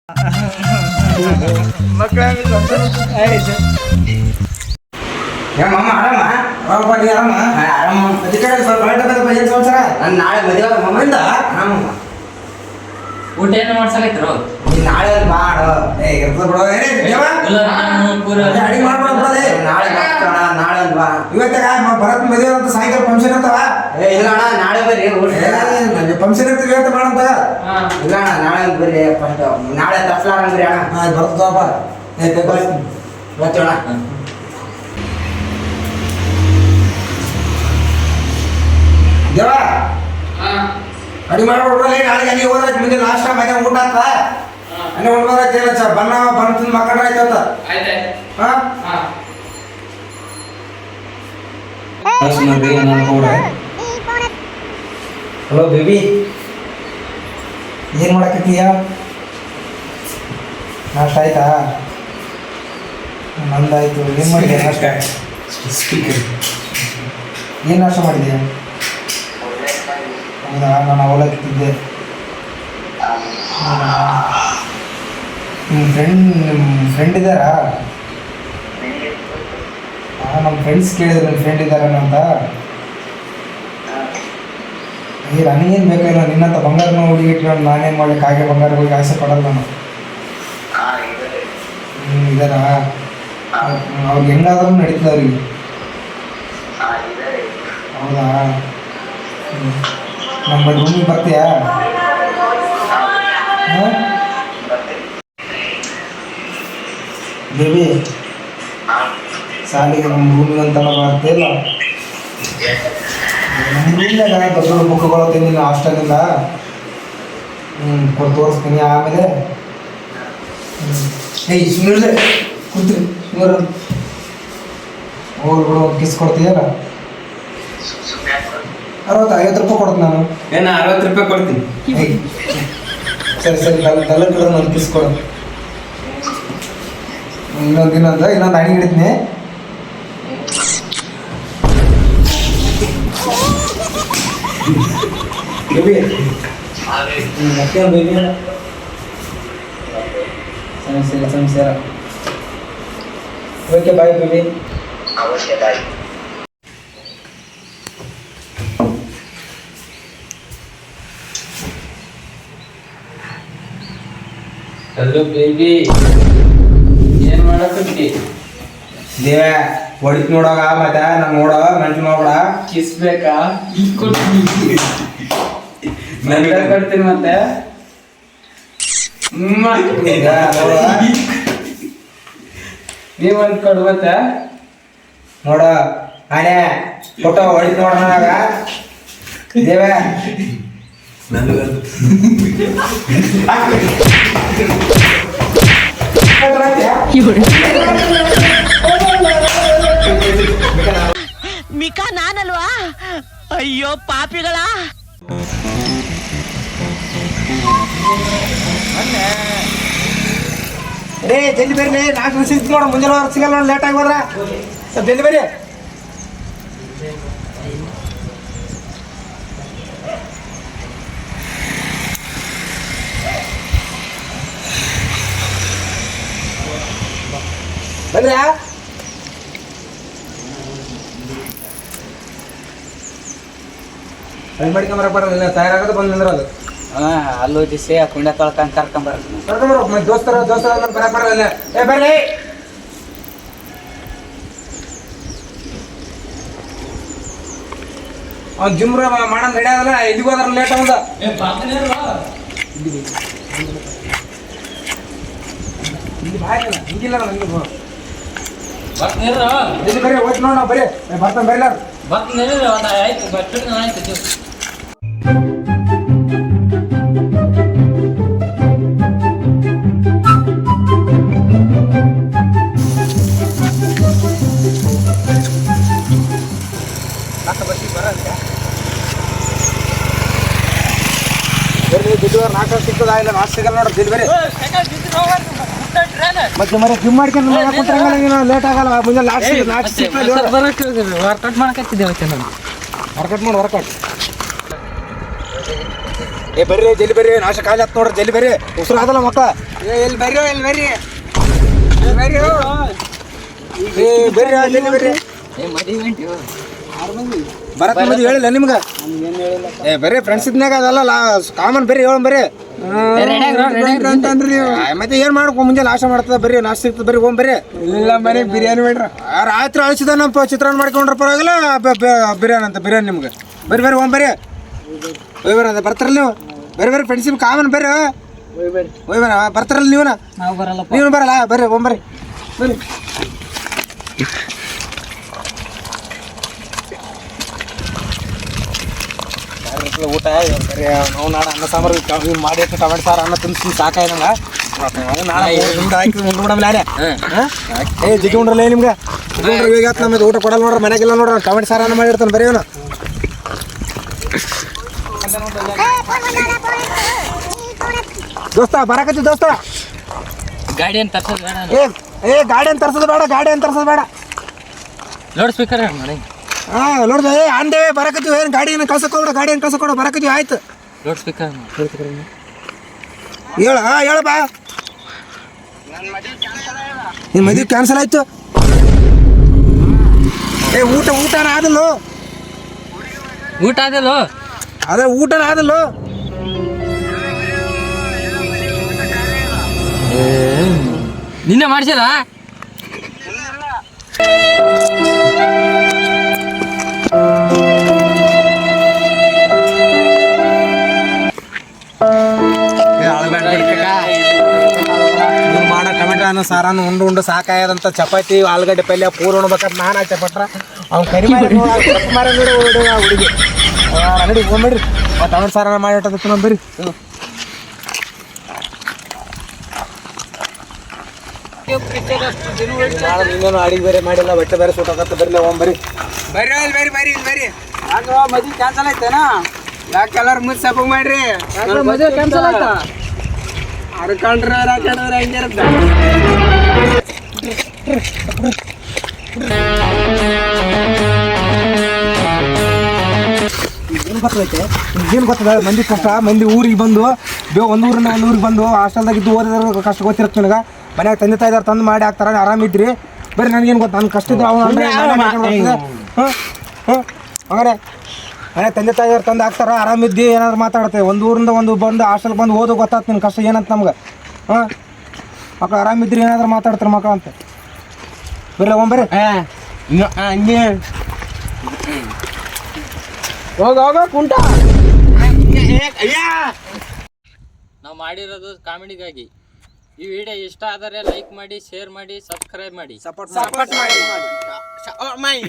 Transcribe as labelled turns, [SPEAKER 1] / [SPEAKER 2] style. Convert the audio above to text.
[SPEAKER 1] ಮಾಮ ಆರಾಮ ಆರಾಮ ಆರಾಮ ಅದಿ ಕಡೆ ಸ್ವಲ್ಪ ಏನು ಸಂಸಾರ ನಾನು ನಾಳೆ ಮದುವೆ ಮಮ್ಮಿಂದ ಆರಾಮ
[SPEAKER 2] ಊಟ ಏನು ಮಾಡ್ಸಕೈತ್ರು
[SPEAKER 1] ನೀನು ನಾಳೆ ಮಾಡು ಇರ್ತದ ಬಿಡೋ ಅಡಿಗೆ ಮಾಡ್ಬಿಡ ಬಿಡೋದೇ ನಾಳೆ ನಾಳೆ ಬಾ ಇವತ್ತಾಗ ಬರತ್ ಮದುವೆ ಅಂತ ಸಾಯಂಕಾಲ ಫಂಕ್ಷನ್ ಇರ್ತಾವ ಇಲ್ಲ ಅಣ್ಣ ನಾಳೆ ಬರ್ರಿ ನನಗೆ ಫಂಕ್ಷನ್ ಇರ್ತೀವಿ ಇವತ್ತು ಮಾಡಂತ ಇಲ್ಲ ಅಣ್ಣ ನಾಳೆ ಬರ್ರಿ ಫಸ್ಟ್ ನಾಳೆ ತರ್ಸ್ಲಾರಂಗ್ರಿ ಅಣ್ಣ ಬರ್ತದಪ್ಪ ಬರ್ತೀವಣ್ಣ ದೇವ ಅಡಿ ಮಾಡ್ಬಿಡ್ರಲ್ಲ ನಾಳೆಗೆ ಅಲ್ಲಿ ಹೋದ್ರೆ ಮುಂದೆ ಲಾಸ್ಟ್ ಟೈಮ್ ಮನೆ ಊಟ ಆಗ್ತಾ ಅಲ್ಲೇ ಉಣ್ಬೋದ ಬಣ್ಣ ಬಣ್ಣ ತಿಂದು ಮಕ್ಕಳ ಆಯ್ತಂತ ಹಲೋ ಬೇಬಿ ಏನು ಮಾಡಕತ್ತೀಯ ನಾಷ್ಟ ಆಯ್ತಾ ನಂದಾಯ್ತು ಏನು ಮಾಡಿದೆ ನಾಷ್ಟ ಸ್ಪೀಕರ್ ಏನು ನಾಷ್ಟ ಮಾಡಿದೆಯಾ ಹೌದಾ ನಾನು ಅವಲಕ್ಕಿ ತಿಂದೆ ನಿಮ್ಮ ಫ್ರೆಂಡ್ ಇದ್ದಾರಾ ನಮ್ಮ ಫ್ರೆಂಡ್ಸ್ ಕೇಳಿದ್ರು ನಿಮ್ಮ ಫ್ರೆಂಡ್ ಇದ್ದಾರೇನೋ ಅಂತ ಈಗ ನನಗೇನು ಬೇಕಾಗಿಲ್ಲ ನಿನ್ನಂತ ಬಂಗಾರನ ಹುಡುಗಿ ಇಟ್ಕೊಂಡು ನಾನೇನು ಮಾಡ್ಲಿಕ್ಕೆ ಹಾಗೆ ಬಂಗಾರಗಳಿಗೆ ಆಸೆ ಪಡಲ್ಲ ನಾನು ಇದ್ದಾರಾ ಅವ್ರಿಗೆ ಹೆಂಗಾದ್ರೂ ನಡೀತದೆ ಅವ್ರಿಗೆ ಹೌದಾ ನಮ್ಮ ರೂಮಿಗೆ ಬರ್ತೀಯಾ ಬೇಬಿ ಸಾಲಿಗೆ ನಮ್ಮ ರೂಮಿಗೆ ಅಂತ ಬರ್ತಿಲ್ಲ ನಮ್ಮ ರೂಮ್ನಾಗ ದೊಡ್ಡ ದೊಡ್ಡ ಬುಕ್ಗಳು ತಿಂದಿಲ್ಲ ಹಾಸ್ಟೆಲಿಂದ ಕೊಟ್ಟು ತೋರಿಸ್ತೀನಿ ಆಮೇಲೆ ಸುಮ್ಮನೆ ಕೂತ್ರಿ ಸುಮ್ಮನೆ ಹೋಗಿ ಬಿಡು ಒಂದು ಕಿಸ್ ಕೊಡ್ತೀಯಲ್ಲ 50 ರೂಪಾಯಿ ಕೊಡ್ತೀನಿ ನಾನು
[SPEAKER 3] ಏನು 60 ರೂಪಾಯಿ ಕೊಡ್ತೀನಿ
[SPEAKER 1] ಸರಿ ಸರಿ ಕಲ್ಲ ಕಡೆ ಒಂದು ಕಿಸ್ ಕೊಡು ಇನ್ನೊಂದು ಅಡಿಗೆ ಹಿಡಿತೀನಿ ಬೇಬಿ ಮತ್ತೆ ಬೇಬಿ ಸರಿ ಓಕೆ ಬಾಯ್ ಬೇಬಿ
[SPEAKER 4] ಅವಶ್ಯ ಬಾಯ್
[SPEAKER 2] ಹಲೋ ಬೇಬಿ ಏನ್ ಮಾಡಕತ್ತಿ
[SPEAKER 1] ದೇವ ಹೊಡಿತ್ ನೋಡೋಗ ಮತ್ತೆ ನಾನು ನೋಡೋ ಮೆಂಟು ನೋಡ
[SPEAKER 2] ಕಿಸ್ ಬೇಕಾ ನನಗೆ ಕೊಡ್ತೀನಿ ಮತ್ತೆ ನೀವಂತ ಕೊಡು ಮತ್ತೆ
[SPEAKER 1] ನೋಡ ಆನೆ ಫೋಟೋ ಹೊಡಿತ್ ನೋಡ ನನಗ ದೇವ
[SPEAKER 5] ಮಿಕಾ ನಾನಲ್ವಾ ಅಯ್ಯೋ ಪಾಪಿಗಳ
[SPEAKER 1] ರೇ ಜಲ್ದಿ ಬರ್ರಿ 4 ನಿಮಿಷ ಇತ್ತು ನೋಡು ಮುಂಜಾನೆ ಸಿಗಲ್ಲ ನೋಡಿ ಲೇಟ್ ಆಗಿ ಹೋದ್ರ ಸ್ವಲ್ಪ ಜಲ್ದಿ ಬರ್ರಿ ಬಂದ್ರಾ ಅಲ್ಲಿ ಮಾಡ್ಕೊಂಬರಕ್ಕೆ ಬರೋದಿಲ್ಲ ತಯಾರಾಗೋದು ಬಂದು ನಿಂದ್ರೋದು
[SPEAKER 2] ಅಲ್ಲೂ ದಿಸೆ ಕುಂಡ ತೊಳ್ಕೊಂಡು ಕರ್ಕೊಂಬರ್ತೀನಿ
[SPEAKER 1] ಕರ್ಕೊಂಬರ ದೋಸ್ತರ ಬರಕ್ಕೆ ಬರೋದಿಲ್ಲ ಏ ಬರ್ರಿ ಅವ್ನು ಜಿಮ್ರ ಮಾಡೋದು ರೆಡಿ ಆದಲ್ಲ ಇಲ್ಲಿಗೆ ಹೋದ್ರ ಲೇಟ್ ಆಗ ಇಲ್ಲಿ ಬಾಯಿಲ್ಲ ಹಿಂಗಿಲ್ಲ ನನಗೆ ಇಲ್ಲಿ ಬರ್ರಿ ಹೋಯ್ತು ನೋಡ ಬರ್ರಿ ಬರ್ತಾನೆ ಬರಲ್ಲ
[SPEAKER 2] ಆಯ್ತು ಬಟ್ಟು ಆಯ್ತು
[SPEAKER 1] ಬರ್ರಿ ದುಡ್ಡು 4 ಸಿಗ್ತದ ಇಲ್ಲ 4 ಸಿಗಲ್ಲ ನೋಡ್ರಿ ಇಲ್ಲಿ ಬರ್ರಿ ಮತ್ತೆ ಮರ ಜಿಮ್ ಮಾಡ್ಕೊಂಡು ಕುಂತ್ರಂಗಲ್ಲ ಲೇಟ್ ಆಗಲ್ಲ ಮುಂಜಾನೆ ಲಾಸ್ಟ್
[SPEAKER 2] ವರ್ಕೌಟ್ ಮಾಡಕತ್ತಿದ್ದೇವೆ ನಾನು
[SPEAKER 1] ವರ್ಕೌಟ್ ಮಾಡಿ ವರ್ಕೌಟ್ ಏ ಬರ್ರಿ ಜಲ್ದಿ ಬರ್ರಿ ನಾಶ ಕಾಲಿ ಹತ್ ನೋಡ್ರಿ ಜಲ್ದಿ ಬರ್ರಿ ಉಸಿರು ಆದಲ್ಲ ಮಕ್ಕಳ
[SPEAKER 2] ಎಲ್ಲಿ ಬರ್ರಿ
[SPEAKER 1] ಬರ್ರಿ ಏ ಬರ್ರಿ ಜಲ್ದಿ ಬರ್ರಿ ಬರಕ್ ಮಂದಿ ಹೇಳಿಲ್ಲ ನಿಮ್ಗ ಏ ಬರ್ರಿ ಫ್ರೆಂಡ್ಸ್ ಇದ್ನಾಗ ಅದಲ್ಲ ಕಾಮನ್ ಬರ್ರಿ ಹೇಳ ಬರ್ರಿ ಮತ್ತೆ ಏನ್ ಮಾಡ್ಕೊ ಮುಂಜಾನೆ ನಾಶ ಮಾಡ್ತದ ಬರ್ರಿ ನಾಷ್ಟ ಸಿಗ್ತದ ಬರ್ರಿ ಹೋಗ್ ಬರ್ರಿ
[SPEAKER 2] ಇಲ್ಲ ಬರೀ ಬಿರಿಯಾನಿ ಮಾಡ್ರ
[SPEAKER 1] ರಾತ್ರಿ ಅಳಿಸಿದ ನಮ್ಮ ಚಿತ್ರಾನ್ನ ಮಾಡ್ಕೊಂಡ್ರ ಪರವಾಗಿಲ್ಲ ಬಿರಿಯಾನಿ ಅಂತ ಬಿರಿಯಾನಿ ನಿಮ್ಗೆ ಬರ್ರಿ ಬರ್ರಿ ಹೋಗ್ ಬರ್ರಿ ಹೋಯ್ ಬರ್ರಿ ಅದ ಬರ್ತಾರಲ್ಲ ನೀವು ಬರ್ರಿ ಬರ್ರಿ ಫ್ರೆಂಡ್ಸ್ ಕಾಮನ್ ಬರ್ರಿ ಹೋಯ್ ಬರ್ರಿ ಬರ್ತಾರಲ್ಲ ನೀವನ
[SPEAKER 2] ನಾವು ಬರಲ್ಲ
[SPEAKER 1] ನೀವು ಬರಲ್ಲ ಬರ್ರಿ ಹೋಗ್ ಬರ್ರಿ ಬರ್ರಿ ಊಟ ಬರೀ ನಾವು ನಾಳೆ ಅನ್ನ ಸಾಂಬಾರು ಮಾಡಿ ಟೊಮೆಟೊ ಸಾರು ಅನ್ನ ತಿನ್ಸಿ ಸಾಕಾಯ್ದಂಗ ನಾಳೆ ಹಾಕಿ ಉಂಡ್ಬಿಡಮ್ಲೆ ಏ ಜಿಗಿ ಉಂಡ್ರಲ್ಲ ನಿಮ್ಗೆ ಈಗ ನಮ್ಮದು ಊಟ ಕೊಡಲ್ಲ ನೋಡ್ರಿ ಮನೆಗೆಲ್ಲ ನೋಡ್ರಿ ಟೊಮೆಟೊ ಸಾರು ಅನ್ನ ಮಾಡಿರ್ತಾನೆ ಬರೀ ಅವನು ದೋಸ್ತ ಬರಕತ್ತಿ ದೋಸ್ತ
[SPEAKER 2] ಗಾಡಿ ಅಂತ ತರ್ಸೋದು ಬೇಡ
[SPEAKER 1] ಏ ಗಾಡಿ ಅಂತ ತರ್ಸೋದು ಬೇಡ ಗಾಡಿ ಅಂತ ತರ್ಸೋದು ಬೇಡ
[SPEAKER 2] ಲೌಡ್ ಸ್ಪೀಕರ್ ಮಾಡಿ
[SPEAKER 1] ಹಾಂ ನೋಡ್ದೆ ಏ ಅಂದೇ ಬರಕತ್ತೀವಿ ಏನು ಗಾಡಿಯನ್ನು ಕಳ್ಸಕ್ಕೋಡ ಗಾಡಿಯನ್ನು ಕಳ್ಸಕ್ಕೋಡ ಬರಕತ್ತೀವಿ ಆಯ್ತು
[SPEAKER 2] ಲೌಡ್ ಸ್ಪೀಕರ್
[SPEAKER 1] ಹೇಳ ಬಾ ನಿನ್ನ ಮದುವೆ ಕ್ಯಾನ್ಸಲ್ ಆಯ್ತು ಏ ಊಟನ ಆದಲ್ಲೋ
[SPEAKER 2] ಊಟ ಆದಲ್ಲೋ
[SPEAKER 1] ಅದೇ ಊಟನ ಆದಲ್ಲೋ
[SPEAKER 2] ನಿನ್ನೆ ಮಾಡ್ಸಿಲ್ಲ ಮಾಡೋ ಟೊಮೆಟೊ ಅನ್ನ ಸಾರನ್ನು ಉಂಡು ಸಾಕಾಯದಂತ ಚಪಾತಿ ಆಲೂಗಡ್ಡೆ ಪಲ್ಯ ಪೂರ ಉಣ್ಬೇಕಂತ ನಾನು ಚಪಟ್ರ ಅವ್ನು ಕರಿ ಮಾರಿ ಹುಡುಗಿ ನಡಿ ಹೋಗ್ಬೇಡ್ರಿ ಟೊಮೆಟೊ ಸಾರನ್ನ ಮಾಡಿಟ್ಟದಕ್ಕೆ ನಾವು ಬರ್ರಿ ಇನ್ನೇನು ಅಡಿಗೆ ಬೇರೆ ಮಾಡಿಲ್ಲ ಬಟ್ಟೆ ಬೇರೆ ಸುಟ್ಟಾಗತ್ತೆ ಬರಲಿ ಹೋಗ್ಬರಿ ಮದ್ವೆ ಕ್ಯಾನ್ಸಲ್ ಆಯ್ತೇನಾ ಯಾಕೆ ಕಲರ್ ಮುಚ್ಚ ಸಪ್ಪ ಮಾಡ್ರಿ ಮದ್ವೆ ಕ್ಯಾನ್ಸಲ್ ಆಯ್ತಾ ಅರ್ಕೊಂಡ್ರೆ ಹೆಂಗಿರುತ್ತೆ
[SPEAKER 1] ಏನು ಗೊತ್ತದ ಮಂದಿ ಕಷ್ಟ ಮಂದಿ ಊರಿಗೆ ಬಂದು ಒಂದು ಊರಿನ ಒಂದು ಊರಿಗೆ ಬಂದು ಹಾಸ್ಟೆಲ್ದಾಗಿದ್ದು ಓದಿದ್ರು ಕಷ್ಟ ಗೊತ್ತಿರುತ್ತೆ ನನಗೆ ಮನ್ಯಾಗ ತಂದೆ ತಾಯಿದಾರು ತಂದು ಮಾಡಿ ಹಾಕ್ತಾರೆ ಆರಾಮಿದ್ರಿ ಬರೀ ನನಗೇನು ಗೊತ್ತ ನನ್ನ ಕಷ್ಟ ಇದ್ರು ಅವ್ನು ಹಂಗಾರೆ ಮನೆ ತಂದೆ ತಾಯಿಯವ್ರು ತಂದು ಹಾಕ್ತಾರ ಆರಾಮಿದ್ದು ಏನಾದ್ರು ಮಾತಾಡ್ತೇವೆ ಒಂದು ಊರಿಂದ ಒಂದು ಬಂದು ಹಾಸ್ಟೆಲ್ಗೆ ಬಂದು ಓದೋ ಗೊತ್ತಾಗ್ತ ನಿನ್ನ ಕಷ್ಟ ಏನಂತ ನಮ್ಗೆ ಮಕ್ಕಳು ಆರಾಮಿದ್ರಿ ಏನಾದ್ರು ಮಾತಾಡ್ತಾರೆ ಮಕ್ಕಳು ಅಂತ ಬರ್ರಿ ಹೋಗ್ಬರ್ರಿ
[SPEAKER 2] ಹಂಗೆ ಹೋಗ ಕುಂಟ ನಾವು ಮಾಡಿರೋದು ಕಾಮಿಡಿಗಾಗಿ ಈ ವಿಡಿಯೋ ಇಷ್ಟ ಆದರೆ ಲೈಕ್ ಮಾಡಿ ಶೇರ್ ಮಾಡಿ ಸಬ್ಸ್ಕ್ರೈಬ್ ಮಾಡಿ
[SPEAKER 1] ಸಪೋರ್ಟ್ ಮಾಡಿ